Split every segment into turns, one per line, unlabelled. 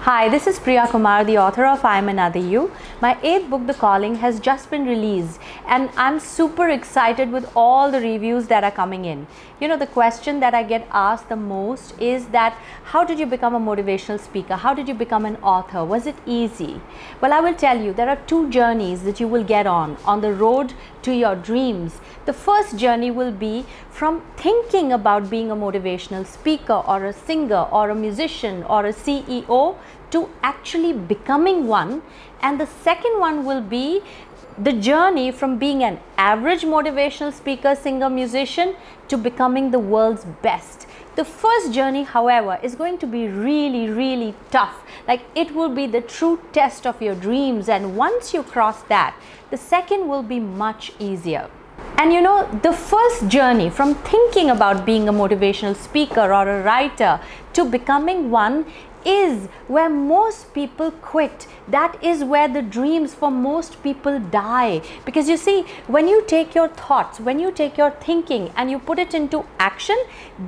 Hi, this is Priya Kumar, the author of I'm Another You. My 8th book, The Calling, has just been released and I'm super excited with all the reviews that are coming in. You know, the question that I get asked the most is that how did you become a motivational speaker? How did you become an author? Was it easy? Well, I will tell you, there are two journeys that you will get on the road to your dreams. The first journey will be from thinking about being a motivational speaker or a singer or a musician or a CEO to actually becoming one. And the second one will be the journey from being an average motivational speaker, singer, musician to becoming the world's best. The first journey, however, is going to be really tough. Like, it will be the true test of your dreams, and once you cross that, the second will be much easier. And you know, the first journey from thinking about being a motivational speaker or a writer to becoming one is where most people quit. That is where the dreams for most people die. Because you see, when you take your thoughts, when you take your thinking and you put it into action,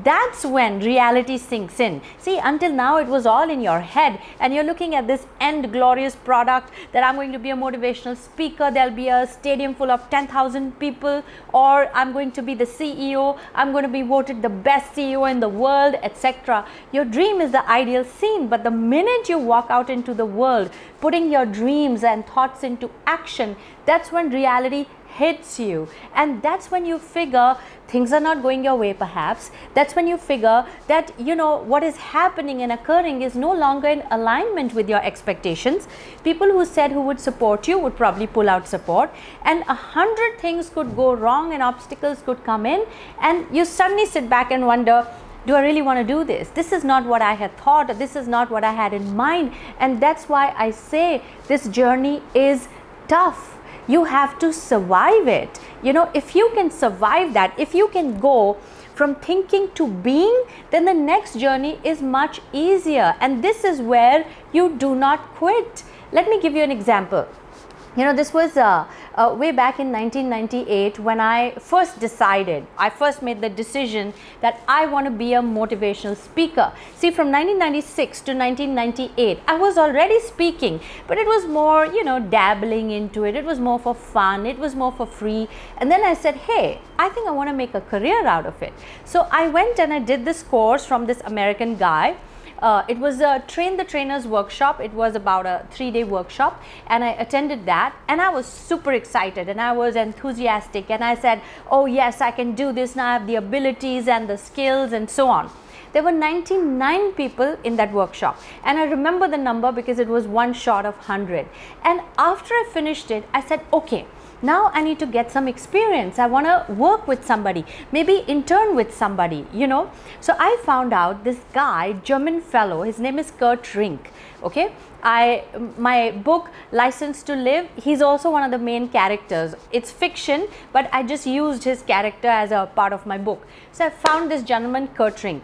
that's when reality sinks in. See, until now it was all in your head and you're looking at this end glorious product that I'm going to be a motivational speaker, there'll be a stadium full of 10,000 people, or I'm going to be the CEO, I'm going to be voted the best CEO in the world, etc. Your dream is the ideal scene. But the minute you walk out into the world, putting your dreams and thoughts into action, that's when reality hits you. And that's when you figure things are not going your way perhaps. That's when you figure that, you know, what is happening and occurring is no longer in alignment with your expectations. People who said who would support you would probably pull out support, and 100 things could go wrong and obstacles could come in, and you suddenly sit back and wonder, do I really want to do this? This is not what I had thought. This is not what I had in mind. And that's why I say this journey is tough. You have to survive it. You know, if you can survive that, if you can go from thinking to being, then the next journey is much easier. And this is where you do not quit. Let me give you an example. You know, this was way back in 1998 when I first made the decision that I want to be a motivational speaker. See, from 1996 to 1998, I was already speaking, but it was more, you know, dabbling into it. It was more for fun. It was more for free. And then I said, hey, I think I want to make a career out of it. So I went and I did this course from this American guy. It was a Train the Trainers workshop. It was about a 3-day workshop, and I attended that, and I was super excited and I was enthusiastic, and I said, oh yes, I can do this now. I have the abilities and the skills and so on. There were 99 people in that workshop, and I remember the number because it was one short of 100. And after I finished it, I said, okay, now I need to get some experience. I want to work with somebody, maybe intern with somebody, you know. So I found out this guy, German fellow, his name is Kurt Rink. Okay, my book License to Live, he's also one of the main characters. It's fiction, but I just used his character as a part of my book. So I found this gentleman, Kurt Rink.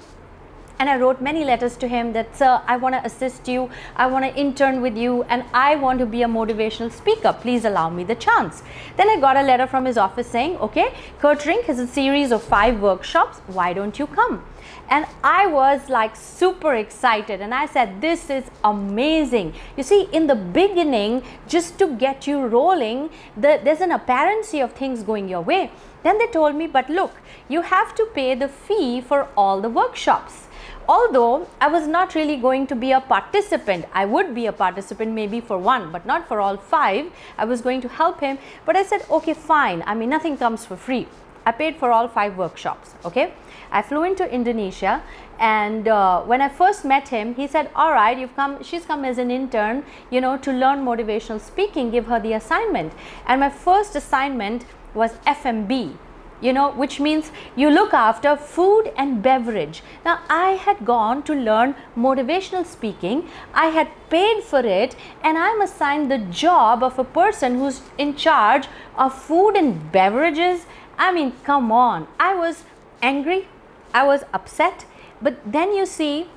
And I wrote many letters to him that, sir, I want to assist you, I want to intern with you, and I want to be a motivational speaker. Please allow me the chance. Then I got a letter from his office saying, okay, Kurt Rink has a series of 5 workshops. Why don't you come? And I was like super excited, and I said, this is amazing. You see, in the beginning, just to get you rolling, there's an apparency of things going your way. Then they told me, but look, you have to pay the fee for all the workshops. Although I was not really going to be a participant, I would be a participant maybe for one, but not for all 5. I was going to help him, but I said, okay, fine. I mean, nothing comes for free. I paid for all 5 workshops, okay? I flew into Indonesia, and when I first met him, he said, all right, she's come as an intern, you know, to learn motivational speaking, give her the assignment. And my first assignment was F&B. You know, which means you look after food and beverage. Now, I had gone to learn motivational speaking. I had paid for it, and I'm assigned the job of a person who's in charge of food and beverages. I mean, come on. I was angry. I was upset. But then you see,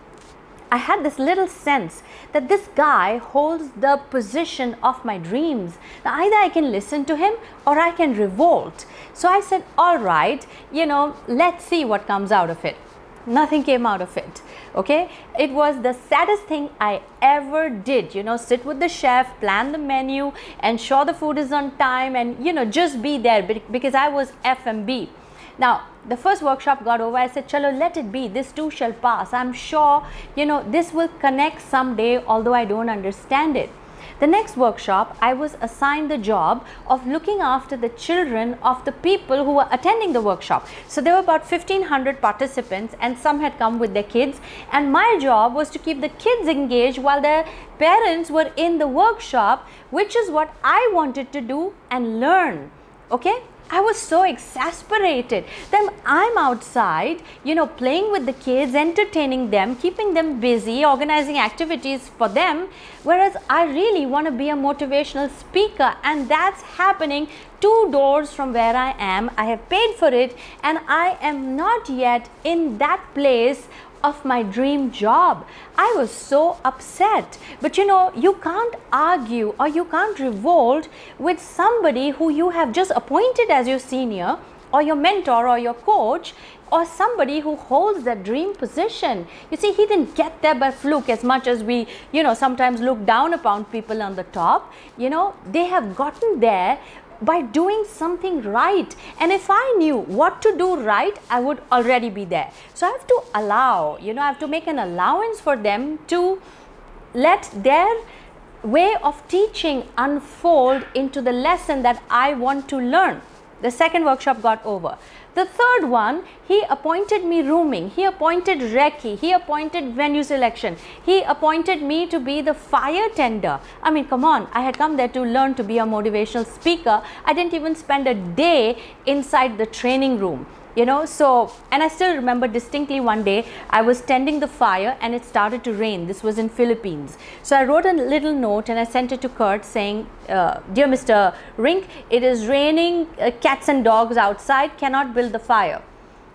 I had this little sense that this guy holds the position of my dreams. Now, either I can listen to him or I can revolt. So I said, all right, you know, let's see what comes out of it. Nothing came out of it. Okay, it was the saddest thing I ever did. Sit with the chef, plan the menu, ensure the food is on time, and just be there because I was F&B. Now, the first workshop got over. I said, chalo, let it be. This too shall pass. I'm sure, this will connect someday, although I don't understand it. The next workshop, I was assigned the job of looking after the children of the people who were attending the workshop. So there were about 1,500 participants, and some had come with their kids. And my job was to keep the kids engaged while their parents were in the workshop, which is what I wanted to do and learn. Okay? I was so exasperated. Then I'm outside, playing with the kids, entertaining them, keeping them busy, organizing activities for them, whereas I really want to be a motivational speaker, and that's happening 2 doors from where I am. I have paid for it, and I am not yet in that place of my dream job. I was so upset. But you can't argue or you can't revolt with somebody who you have just appointed as your senior or your mentor or your coach, or somebody who holds that dream position. You see, he didn't get there by fluke, as much as we sometimes look down upon people on the top. They have gotten there by doing something right, and if I knew what to do right, I would already be there. So I have to allow, I have to make an allowance for them to let their way of teaching unfold into the lesson that I want to learn. The second workshop got over. The third one, he appointed me rooming, he appointed recce, he appointed venue selection, he appointed me to be the fire tender. I mean, come on, I had come there to learn to be a motivational speaker. I didn't even spend a day inside the training room. So, and I still remember distinctly one day I was tending the fire and it started to rain. This was in Philippines. So I wrote a little note and I sent it to Kurt saying, dear Mr. Rink, it is raining, cats and dogs outside, cannot build the fire.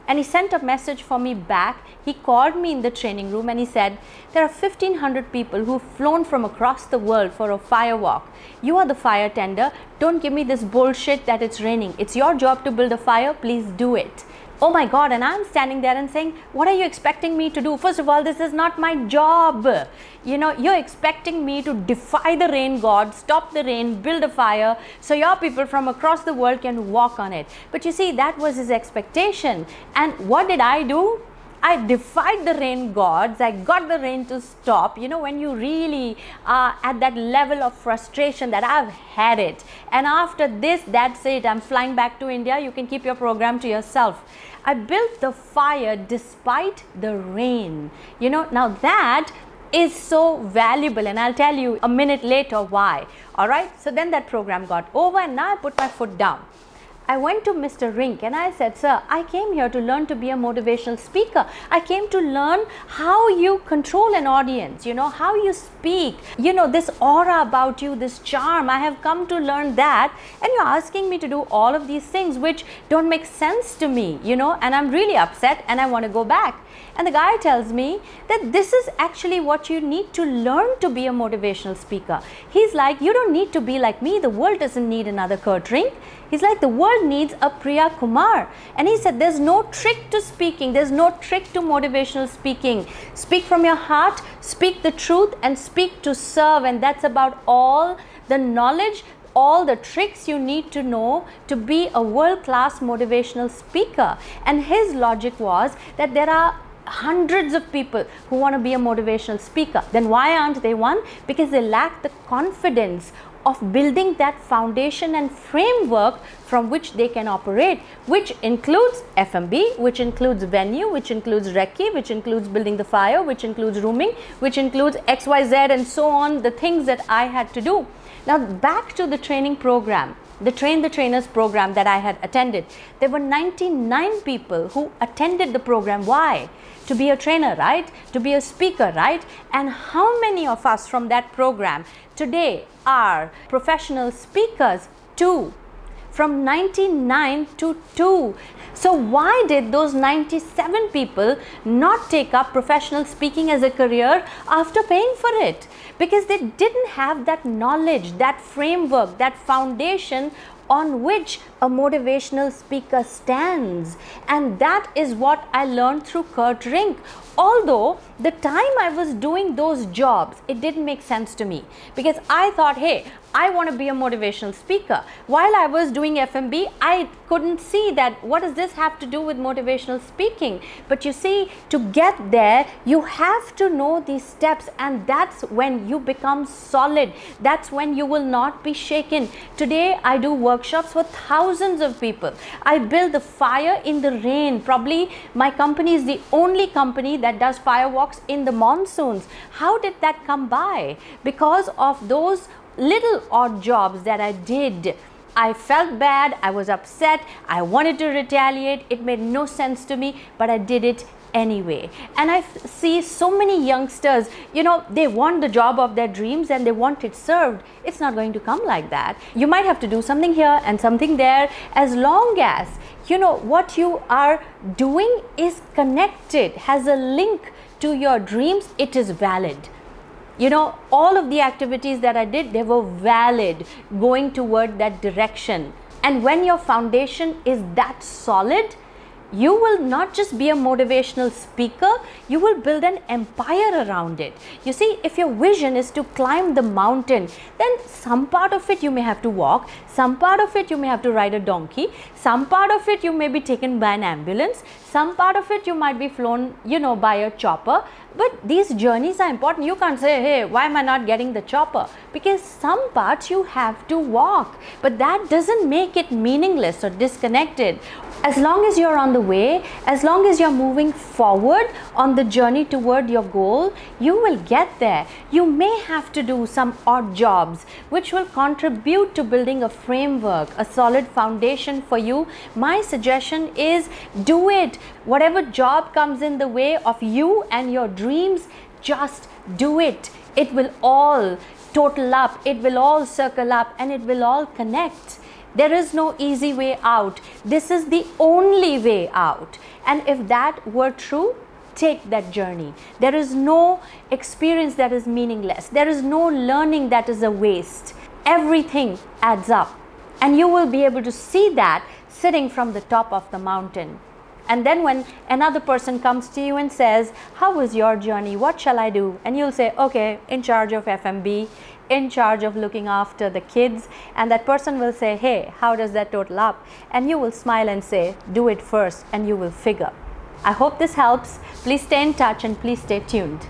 And he sent a message for me back. He called me in the training room and he said, there are 1,500 people who've flown from across the world for a fire walk. You are the fire tender. Don't give me this bullshit that it's raining. It's your job to build a fire. Please do it. Oh my God, and I'm standing there and saying, what are you expecting me to do? First of all, this is not my job. You're expecting me to defy the rain god, stop the rain, build a fire, so your people from across the world can walk on it. But you see, that was his expectation. And what did I do? I defied the rain gods. I got the rain to stop. When you really are at that level of frustration that I've had it. And after this, that's it. I'm flying back to India. You can keep your program to yourself. I built the fire despite the rain. Now that is so valuable, and I'll tell you a minute later why. All right. So then that program got over, and now I put my foot down. I went to Mr. Rink and I said, sir, I came here to learn to be a motivational speaker. I came to learn how you control an audience, how you speak, this aura about you, this charm. I have come to learn that. And you're asking me to do all of these things which don't make sense to me, and I'm really upset and I want to go back. And the guy tells me that this is actually what you need to learn to be a motivational speaker. He's like, you don't need to be like me. The world doesn't need another Kurt Rink. He's like, the world needs a Priya Kumar. And he said, there's no trick to speaking. There's no trick to motivational speaking. Speak from your heart, speak the truth, and speak to serve. And that's about all the knowledge, all the tricks you need to know to be a world-class motivational speaker. And his logic was that there are hundreds of people who want to be a motivational speaker. Then why aren't they one? Because they lack the confidence of building that foundation and framework from which they can operate, which includes F&B, which includes venue, which includes recce, which includes building the fire, which includes rooming, which includes XYZ and so on, the things that I had to do. Now back to the training program, the Train the Trainers program that I had attended. There were 99 people who attended the program. Why? To be a trainer, right? To be a speaker, right? And how many of us from that program today are professional speakers? 2. From 99 to 2. So why did those 97 people not take up professional speaking as a career after paying for it? Because they didn't have that knowledge, that framework, that foundation on which a motivational speaker stands. And that is what I learned through Kurt Rink. Although the time I was doing those jobs, it didn't make sense to me, because I thought, hey, I want to be a motivational speaker. While I was doing FMB, I couldn't see that what does this have to do with motivational speaking. But you see, to get there, you have to know these steps, and that's when you become solid. That's when you will not be shaken. Today, I do workshops for thousands of people. I build the fire in the rain. Probably my company is the only company that does firewalks in the monsoons. How did that come by? Because of those little odd jobs that I did. I felt bad, I was upset, I wanted to retaliate, it made no sense to me, but I did it anyway. And I see so many youngsters, they want the job of their dreams and they want it served. It's not going to come like that. You might have to do something here and something there. As long as what you are doing is connected, has a link to your dreams, it is valid. All of the activities that I did, they were valid, going toward that direction. And when your foundation is that solid, you will not just be a motivational speaker, you will build an empire around it. You see, if your vision is to climb the mountain, then some part of it you may have to walk, some part of it you may have to ride a donkey, some part of it you may be taken by an ambulance, some part of it you might be flown, by a chopper. But these journeys are important. You can't say, hey, why am I not getting the chopper? Because some parts you have to walk. But that doesn't make it meaningless or disconnected. As long as you're on the way, as long as you're moving forward on the journey toward your goal, you will get there. You may have to do some odd jobs, which will contribute to building a framework, a solid foundation for you. My suggestion is do it. Whatever job comes in the way of you and your dreams, just do it. It will all total up, it will all circle up, and it will all connect. There is no easy way out. This is the only way out. And if that were true, take that journey. There is no experience that is meaningless. There is no learning that is a waste. Everything adds up. And you will be able to see that sitting from the top of the mountain. And then when another person comes to you and says, how was your journey? What shall I do? And you'll say, okay, in charge of FMB, in charge of looking after the kids. And that person will say, hey, how does that total up? And you will smile and say, do it first and you will figure. I hope this helps. Please stay in touch and please stay tuned.